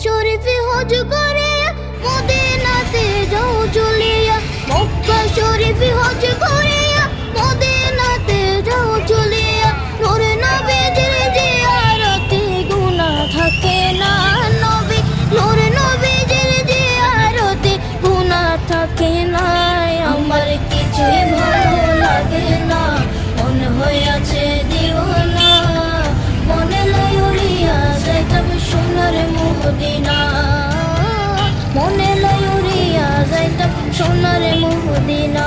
শরীফে হজ করে মদিনাতে যাও চলিয়া, মক্কা শরীফে হজ করে মদিনাতে যাও চলিয়া। নূরে নবীজির জিয়ারতে গুনাহ থাকে না নবী, নূরে নবীজির জিয়ারতে গুনাহ থাকে না। আমার কিছুই ভালো লাগে না, মনে হইয়াছে দিওয়ানা, মনে লয় উড়িয়া যাইতাম সোনার মদিনা, মনে লয় উড়িয়া যাইতাম সোনার মদিনা।